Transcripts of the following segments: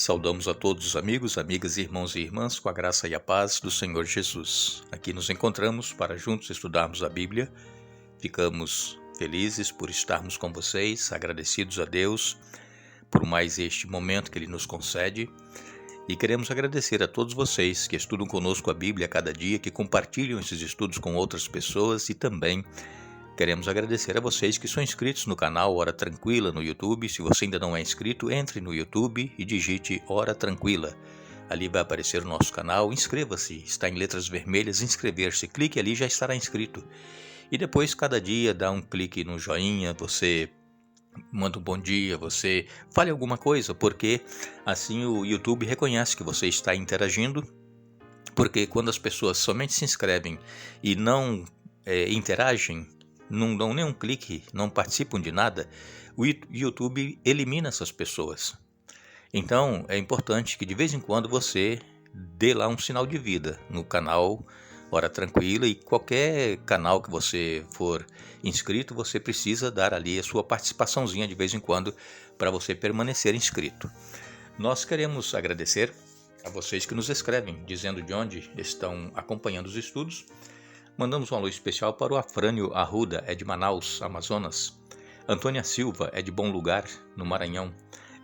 Saudamos a todos os amigos, amigas, irmãos e irmãs com a graça e a paz do Senhor Jesus. Aqui nos encontramos para juntos estudarmos a Bíblia. Ficamos felizes por estarmos com vocês, agradecidos a Deus por mais este momento que Ele nos concede. E queremos agradecer a todos vocês que estudam conosco a Bíblia a cada dia, que compartilham esses estudos com outras pessoas e também queremos agradecer a vocês que são inscritos no canal Hora Tranquila no YouTube. Se você ainda não é inscrito, entre no YouTube e digite Hora Tranquila. Ali vai aparecer o nosso canal, inscreva-se, está em letras vermelhas, inscrever-se, clique ali e já estará inscrito. E depois, cada dia, dá um clique no joinha, você manda um bom dia, você fale alguma coisa, porque assim o YouTube reconhece que você está interagindo, porque quando as pessoas somente se inscrevem e não interagem, não dão nenhum clique, não participam de nada, o YouTube elimina essas pessoas. Então é importante que de vez em quando você dê lá um sinal de vida no canal Hora Tranquila, e qualquer canal que você for inscrito, você precisa dar ali a sua participaçãozinha de vez em quando para você permanecer inscrito. Nós queremos agradecer a vocês que nos escrevem, dizendo de onde estão acompanhando os estudos. Mandamos um alô especial para o Afrânio Arruda, é de Manaus, Amazonas. Antônia Silva é de Bom Lugar, no Maranhão.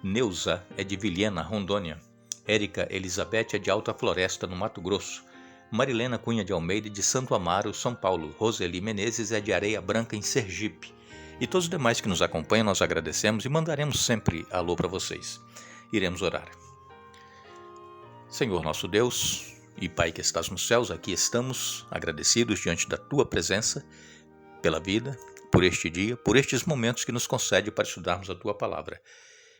Neuza é de Vilhena, Rondônia. Érica Elizabeth é de Alta Floresta, no Mato Grosso. Marilena Cunha de Almeida, de Santo Amaro, São Paulo. Roseli Menezes é de Areia Branca, em Sergipe. E todos os demais que nos acompanham, nós agradecemos e mandaremos sempre alô para vocês. Iremos orar. Senhor nosso Deus e Pai que estás nos céus, aqui estamos agradecidos diante da Tua presença, pela vida, por este dia, por estes momentos que nos concede para estudarmos a Tua Palavra.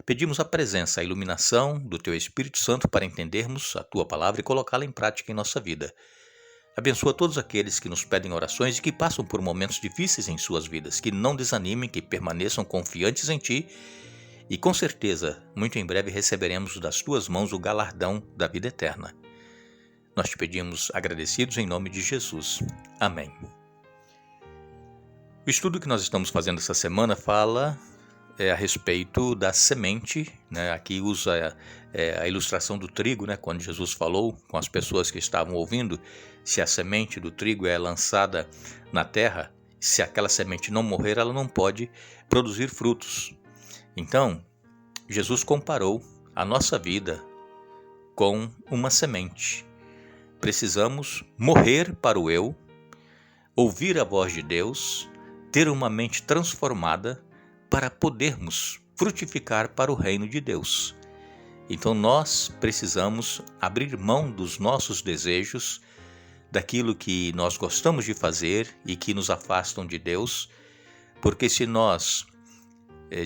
Pedimos a presença, a iluminação do Teu Espírito Santo para entendermos a Tua Palavra e colocá-la em prática em nossa vida. Abençoa todos aqueles que nos pedem orações e que passam por momentos difíceis em suas vidas, que não desanimem, que permaneçam confiantes em Ti, e com certeza, muito em breve receberemos das Tuas mãos o galardão da vida eterna. Nós te pedimos agradecidos em nome de Jesus. Amém. O estudo que nós estamos fazendo essa semana fala a respeito da semente, né? Aqui usa a ilustração do trigo, né? Quando Jesus falou com as pessoas que estavam ouvindo, se a semente do trigo é lançada na terra, se aquela semente não morrer, ela não pode produzir frutos. Então, Jesus comparou a nossa vida com uma semente. Precisamos morrer para o eu, ouvir a voz de Deus, ter uma mente transformada para podermos frutificar para o reino de Deus. Então nós precisamos abrir mão dos nossos desejos, daquilo que nós gostamos de fazer e que nos afastam de Deus, porque se nós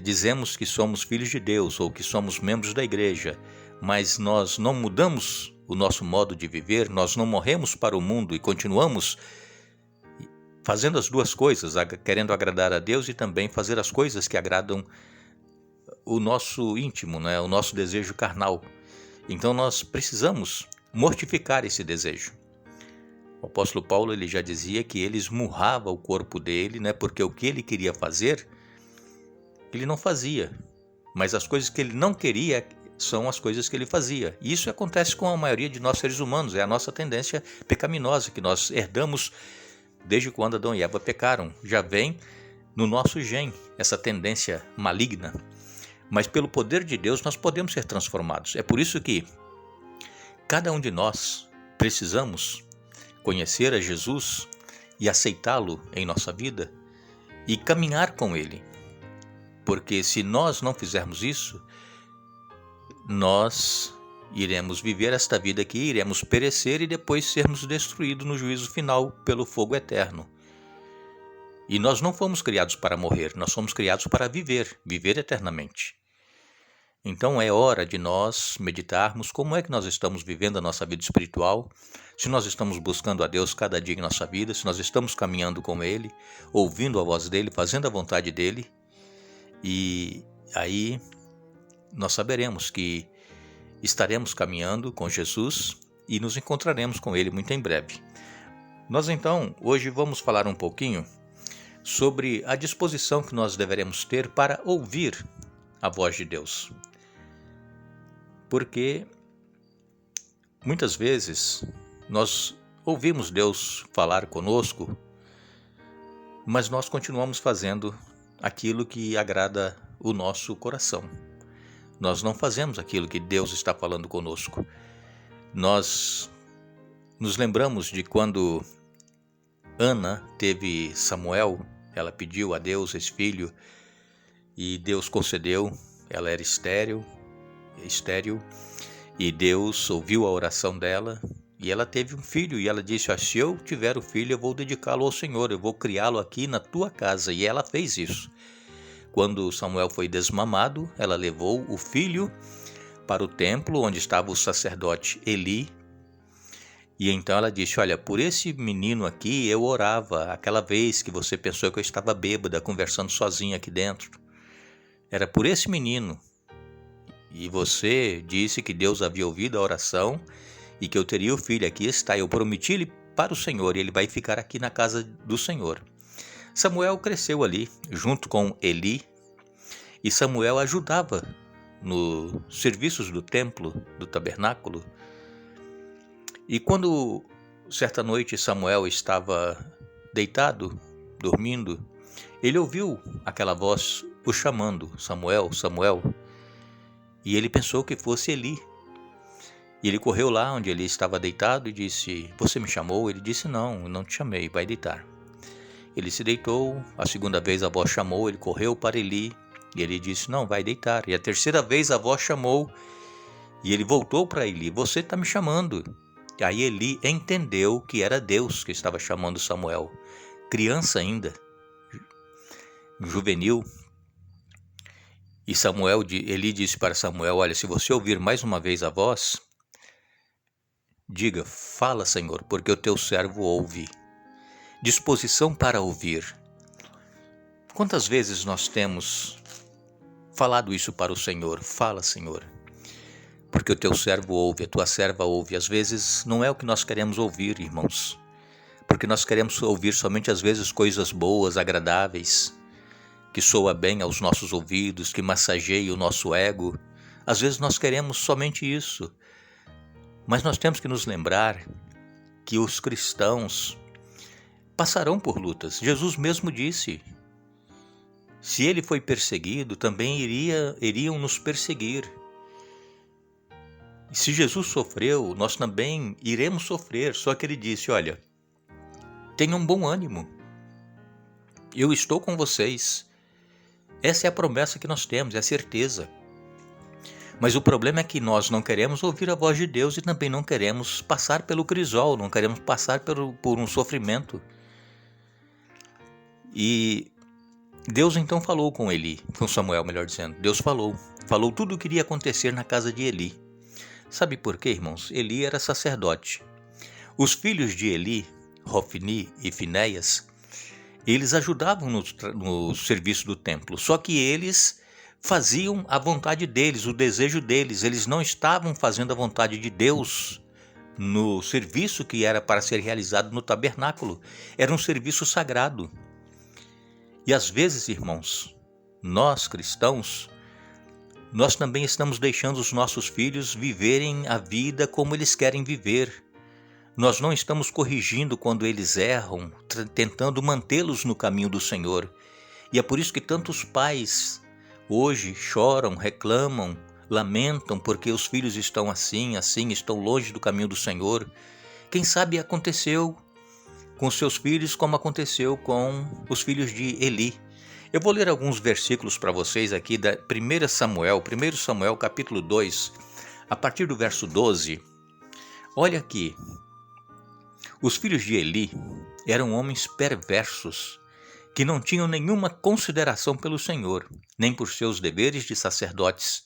dizemos que somos filhos de Deus ou que somos membros da igreja, mas nós não mudamos o nosso modo de viver, nós não morremos para o mundo e continuamos fazendo as duas coisas, querendo agradar a Deus e também fazer as coisas que agradam o nosso íntimo, né? O nosso desejo carnal. Então nós precisamos mortificar esse desejo. O apóstolo Paulo ele já dizia que ele esmurrava o corpo dele, né? Porque o que ele queria fazer, ele não fazia, mas as coisas que ele não queria são as coisas que ele fazia. E isso acontece com a maioria de nós seres humanos, é a nossa tendência pecaminosa que nós herdamos desde quando Adão e Eva pecaram. Já vem no nosso gene essa tendência maligna, mas pelo poder de Deus nós podemos ser transformados. É por isso que cada um de nós precisamos conhecer a Jesus e aceitá-lo em nossa vida e caminhar com Ele, porque se nós não fizermos isso, nós iremos viver esta vida aqui, iremos perecer e depois sermos destruídos no juízo final pelo fogo eterno. E nós não fomos criados para morrer, nós fomos criados para viver eternamente. Então é hora de nós meditarmos como é que nós estamos vivendo a nossa vida espiritual, se nós estamos buscando a Deus cada dia em nossa vida, se nós estamos caminhando com Ele, ouvindo a voz dEle, fazendo a vontade dEle, e aí nós saberemos que estaremos caminhando com Jesus e nos encontraremos com Ele muito em breve. Nós então, hoje vamos falar um pouquinho sobre a disposição que nós deveremos ter para ouvir a voz de Deus. Porque muitas vezes nós ouvimos Deus falar conosco, mas nós continuamos fazendo aquilo que agrada o nosso coração. Nós não fazemos aquilo que Deus está falando conosco. Nós nos lembramos de quando Ana teve Samuel, ela pediu a Deus esse filho e Deus concedeu. Ela era estéril, e Deus ouviu a oração dela e ela teve um filho. E ela disse: se eu tiver o filho, eu vou dedicá-lo ao Senhor, eu vou criá-lo aqui na tua casa. E ela fez isso. Quando Samuel foi desmamado, ela levou o filho para o templo onde estava o sacerdote Eli. E então ela disse: olha, por esse menino aqui eu orava aquela vez que você pensou que eu estava bêbada, conversando sozinha aqui dentro. Era por esse menino. E você disse que Deus havia ouvido a oração e que eu teria o filho. Aqui está, eu prometi-lhe para o Senhor e ele vai ficar aqui na casa do Senhor. Samuel cresceu ali, junto com Eli, e Samuel ajudava nos serviços do templo, do tabernáculo. E quando certa noite Samuel estava deitado, dormindo, ele ouviu aquela voz o chamando: Samuel, Samuel. E ele pensou que fosse Eli. E ele correu lá onde ele estava deitado e disse: você me chamou? Ele disse: não, eu não te chamei, vai deitar. Ele se deitou, a segunda vez a voz chamou, ele correu para Eli, e ele disse: não, vai deitar. E a terceira vez a voz chamou, e ele voltou para Eli: você está me chamando. E aí Eli entendeu que era Deus que estava chamando Samuel, criança ainda, juvenil. E Eli disse para Samuel: olha, se você ouvir mais uma vez a voz, diga: fala, Senhor, porque o teu servo ouve. Disposição para ouvir. Quantas vezes nós temos falado isso para o Senhor? Fala, Senhor, porque o teu servo ouve, a tua serva ouve. Às vezes não é o que nós queremos ouvir, irmãos, porque nós queremos ouvir somente às vezes coisas boas, agradáveis, que soa bem aos nossos ouvidos, que massageia o nosso ego. Às vezes nós queremos somente isso, mas nós temos que nos lembrar que os cristãos passarão por lutas. Jesus mesmo disse: se ele foi perseguido, também iriam nos perseguir. E se Jesus sofreu, nós também iremos sofrer. Só que ele disse: olha, tenham bom ânimo, eu estou com vocês. Essa é a promessa que nós temos, é a certeza. Mas o problema é que nós não queremos ouvir a voz de Deus e também não queremos passar pelo crisol, não queremos passar por um sofrimento. E Deus então falou com Eli, com Samuel, melhor dizendo. Deus falou tudo o que iria acontecer na casa de Eli. Sabe por quê, irmãos? Eli era sacerdote. Os filhos de Eli, Hofni e Finéias, eles ajudavam no serviço do templo, só que eles faziam a vontade deles, o desejo deles. Eles não estavam fazendo a vontade de Deus no serviço que era para ser realizado no tabernáculo. Era um serviço sagrado. E às vezes, irmãos, nós cristãos, nós também estamos deixando os nossos filhos viverem a vida como eles querem viver. Nós não estamos corrigindo quando eles erram, tentando mantê-los no caminho do Senhor. E é por isso que tantos pais hoje choram, reclamam, lamentam porque os filhos estão assim, estão longe do caminho do Senhor. Quem sabe aconteceu com seus filhos como aconteceu com os filhos de Eli. Eu vou ler alguns versículos para vocês aqui da 1 Samuel capítulo 2, a partir do verso 12. Olha aqui. Os filhos de Eli eram homens perversos, que não tinham nenhuma consideração pelo Senhor, nem por seus deveres de sacerdotes.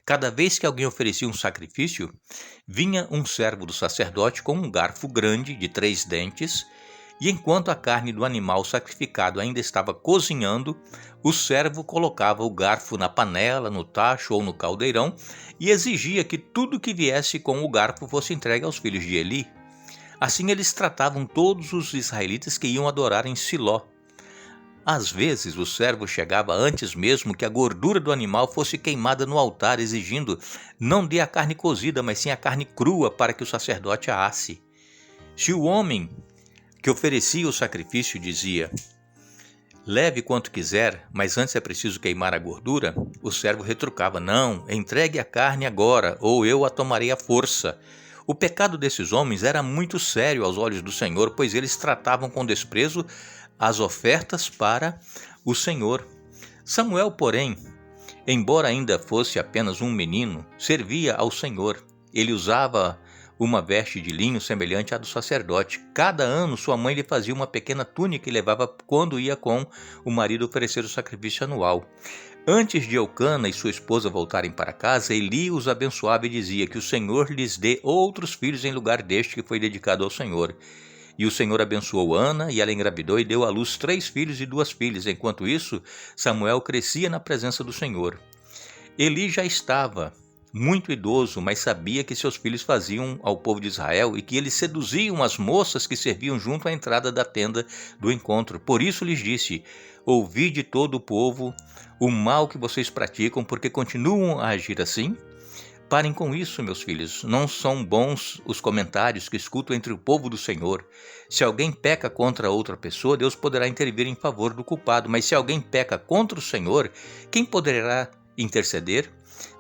Cada vez que alguém oferecia um sacrifício, vinha um servo do sacerdote com um garfo grande de 3 dentes, e enquanto a carne do animal sacrificado ainda estava cozinhando, o servo colocava o garfo na panela, no tacho ou no caldeirão e exigia que tudo que viesse com o garfo fosse entregue aos filhos de Eli. Assim eles tratavam todos os israelitas que iam adorar em Siló. Às vezes o servo chegava antes mesmo que a gordura do animal fosse queimada no altar, exigindo: não dê a carne cozida, mas sim a carne crua, para que o sacerdote a asse. Se o homem que oferecia o sacrifício dizia: leve quanto quiser, mas antes é preciso queimar a gordura, o servo retrucava: não, entregue a carne agora, ou eu a tomarei à força. O pecado desses homens era muito sério aos olhos do Senhor, pois eles tratavam com desprezo as ofertas para o Senhor. Samuel, porém, embora ainda fosse apenas um menino, servia ao Senhor. Ele usava uma veste de linho semelhante à do sacerdote. Cada ano sua mãe lhe fazia uma pequena túnica e levava quando ia com o marido oferecer o sacrifício anual. Antes de Eucana e sua esposa voltarem para casa, Eli os abençoava e dizia: que o Senhor lhes dê outros filhos em lugar deste que foi dedicado ao Senhor. E o Senhor abençoou Ana, e ela engravidou e deu à luz 3 filhos e 2 filhas. Enquanto isso, Samuel crescia na presença do Senhor. Eli já estava muito idoso, mas sabia que seus filhos faziam ao povo de Israel e que eles seduziam as moças que serviam junto à entrada da tenda do encontro. Por isso lhes disse: ouvi de todo o povo o mal que vocês praticam, porque continuam a agir assim? Parem com isso, meus filhos. Não são bons os comentários que escuto entre o povo do Senhor. Se alguém peca contra outra pessoa, Deus poderá intervir em favor do culpado. Mas se alguém peca contra o Senhor, quem poderá interceder?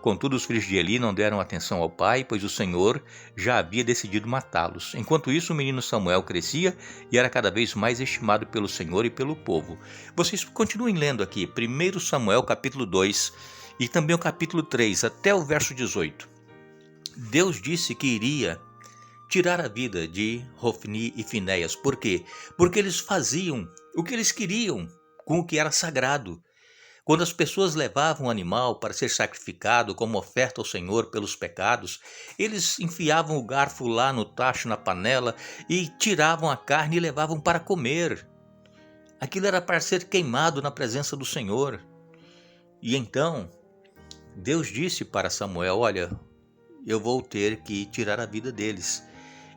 Contudo, os filhos de Eli não deram atenção ao pai, pois o Senhor já havia decidido matá-los. Enquanto isso, o menino Samuel crescia e era cada vez mais estimado pelo Senhor e pelo povo. Vocês continuem lendo aqui, 1 Samuel capítulo 2 e também o capítulo 3, até o verso 18. Deus disse que iria tirar a vida de Hofni e Finéias. Por quê? Porque eles faziam o que eles queriam com o que era sagrado. Quando as pessoas levavam o animal para ser sacrificado como oferta ao Senhor pelos pecados, eles enfiavam o garfo lá no tacho, na panela, e tiravam a carne e levavam para comer. Aquilo era para ser queimado na presença do Senhor. E então, Deus disse para Samuel: olha, eu vou ter que tirar a vida deles.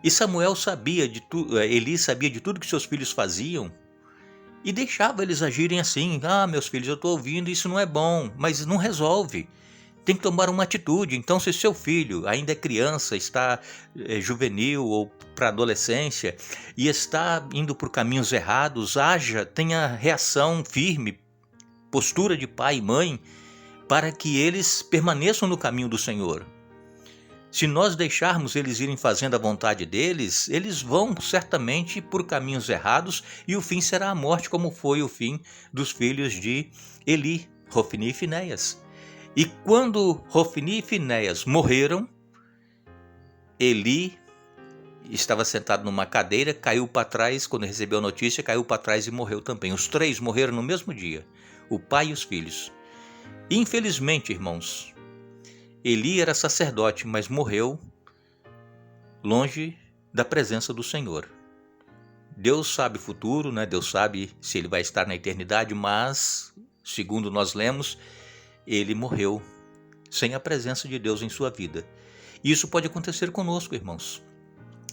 E Samuel sabia de tudo, Eli sabia de tudo que seus filhos faziam, e deixava eles agirem assim. Meus filhos, eu estou ouvindo, isso não é bom, mas não resolve. Tem que tomar uma atitude. Então, se seu filho ainda é criança, está juvenil ou para adolescência e está indo por caminhos errados, tenha reação firme, postura de pai e mãe, para que eles permaneçam no caminho do Senhor. Se nós deixarmos eles irem fazendo a vontade deles, eles vão certamente por caminhos errados e o fim será a morte, como foi o fim dos filhos de Eli, Hofni e Finéias. E quando Hofni e Finéias morreram, Eli estava sentado numa cadeira, caiu para trás, quando recebeu a notícia, caiu para trás e morreu também. Os 3 morreram no mesmo dia, o pai e os filhos. Infelizmente, irmãos, Eli era sacerdote, mas morreu longe da presença do Senhor. Deus sabe o futuro, né? Deus sabe se ele vai estar na eternidade, mas, segundo nós lemos, ele morreu sem a presença de Deus em sua vida. E isso pode acontecer conosco, irmãos.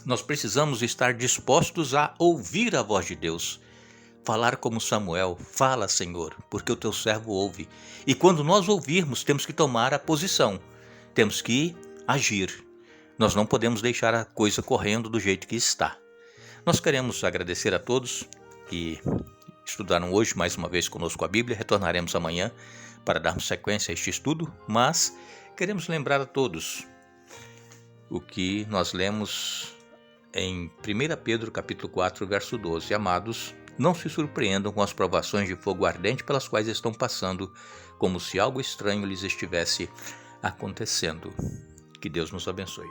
Nós precisamos estar dispostos a ouvir a voz de Deus. Falar como Samuel: fala, Senhor, porque o teu servo ouve. E quando nós ouvirmos, temos que tomar a posição. Temos que agir. Nós não podemos deixar a coisa correndo do jeito que está. Nós queremos agradecer a todos que estudaram hoje mais uma vez conosco a Bíblia. Retornaremos amanhã para darmos sequência a este estudo, mas queremos lembrar a todos o que nós lemos em 1 Pedro capítulo 4, verso 12. Amados, não se surpreendam com as provações de fogo ardente pelas quais estão passando, como se algo estranho lhes estivesse acontecendo. Que Deus nos abençoe.